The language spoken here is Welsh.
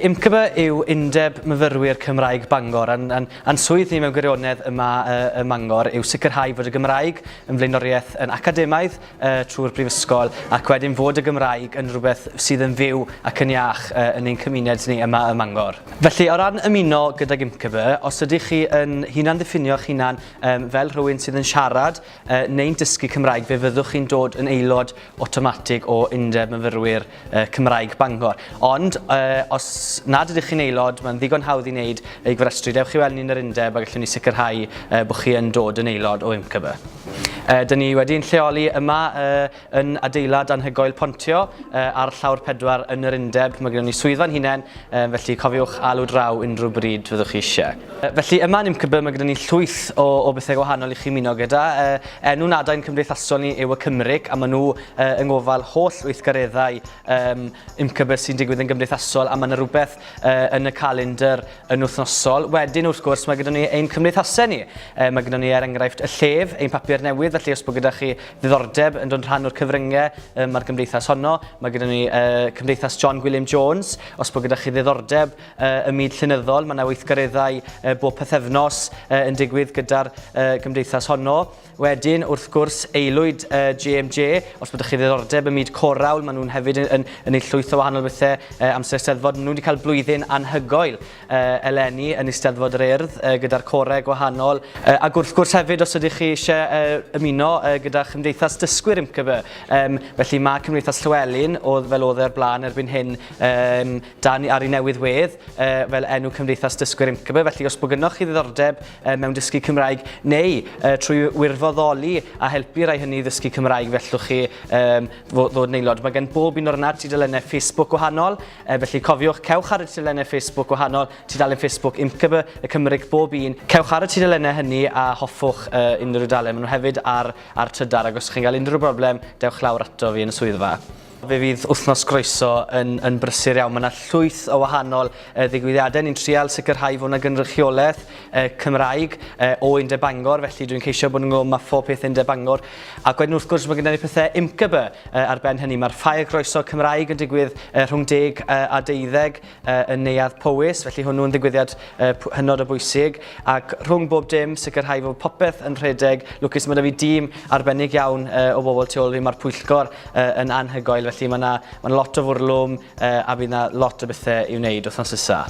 IMCBA yw Undeb Myfyrwyr Cymraeg Bangor, a'n swydd ni mewn gwirionedd yma ym Mangor yw sicrhau fod y Gymraeg yn flaenoriaeth yn academaidd trwy'r brifysgol ac wedyn fod y Gymraeg yn rhywbeth sydd yn fyw ac yn iach yn ein cymuned ni yma ym Mangor. Felly o ran ymuno gydag IMCBA, os ydych chi yn hunan ddiffinio'ch hunan fel rhywun sydd yn siarad neu'n dysgu Cymraeg, fe fyddwch chi'n dod yn aelod awtomatig o Undeb Myfyrwyr Cymraeg Bangor. Ond os nad ydych chi'n aelod, mae'n ddigon hawdd i wneud ei gofrestru. Dewch chi weld ni'n yr undeb a gallwn ni sicrhau bod chi yn dod yn aelod o IMCBA. Dyn ni wedi'n lleoli yma yn adeilad anhygoel Pontio ar llawr 4 yn yr undeb. Mae gennym ni swyddfa'n hunain, felly cofiwch alw draw unrhyw bryd fyddwch chi eisiau. Felly yma yn IMCBA mae gennym ni llwyth o bethau gwahanol i chi ymuno gyda. Enw'n adain cymdeithasol ni yw y Cymryg, a maen nhw yng ngofal holl weithgareddau IMCBA sy'n digwydd yn gymdeithasol, a mae yna rhywbeth yn y calendar yn wythnosol. Wedyn wrth gwrs mae gennym ni ein cymdeithasau ni. Mae gennym ni enghraifft y Llef, ein papur newydd. Felly os bod gyda chi ddiddordeb yn dod rhan o'r cyfryngau mae'r gymdeithas honno, mae gyda ni Cymdeithas John William Jones. Os bod gyda chi ddiddordeb ym myd llenyddol, mae yna weithgareddau bob pythefnos yn digwydd gyda'r gymdeithas honno. Wedyn, wrth gwrs, aelwyd GMJ. Os byddwch chi ddiddordeb ym myd corawl, maen nhw'n hefyd yn ei llwyth o wahanol bethau amser Eisteddfod. Nhw wedi cael blwyddyn anhygoel eleni yn Eisteddfod yr Urdd gyda'r corau gwahanol. Ac wrth gwrs hefyd, os ydych chi eisiau ymuno gyda Chymdeithas Dysgwyr IMCBA. Felly mae Cymdeithas Llywelyn, fel oedd e'r blaen erbyn hyn dan ar ei newydd wedd, fel enw Cymdeithas Dysgwyr IMCBA. Felly os bod gynnwch chi ddiddordeb mewn dysgu Cymraeg neu trwy wirfoddoli a helpu rai hynny ddysgu Cymraeg, fellwch chi ddod yn aelod. Mae gen bob un o'r yna tudalennau Facebook gwahanol, felly cofiwch, cewch ar y tudalennau Facebook gwahanol, tudalen Facebook IMCBA, y Cymryg bob un. Cewch ar y tudalennau hynny a hoffwch unrhyw dudalen. Maen nhw hefyd ar Trydar, ac os chi'n cael unrhyw broblem, dewch lawr ato fi yn y swyddfa. Fe fydd wythnos groeso yn brysur iawn. Mae yna llwyth o wahanol ddigwyddiadau. Ni'n trial sicrhau fod yna gynrychiolaeth Cymraeg o Undeb Bangor, felly dwi'n ceisio bod yn gwybod mae phob peth Undeb Bangor. Ac wedyn wrth gwrs mae gennym ni pethau IMCBA ar ben hynny. Mae'r ffair groeso Cymraeg yn digwydd rhwng 10 a 12 yn Neuadd Powys, felly hwnnw'n ddigwyddiad hynod o bwysig. Ac rhwng bob dim sicrhau fod popeth yn rhedeg. Lwcus mae 'da fi dîm arbennig iawn o bobl tu ôl fi. Mae'r pwyllgor yn anhygoel. Felly mae 'na lot o fwrlwm a bydd 'na lot o bethau i'w wneud wythnos nesa.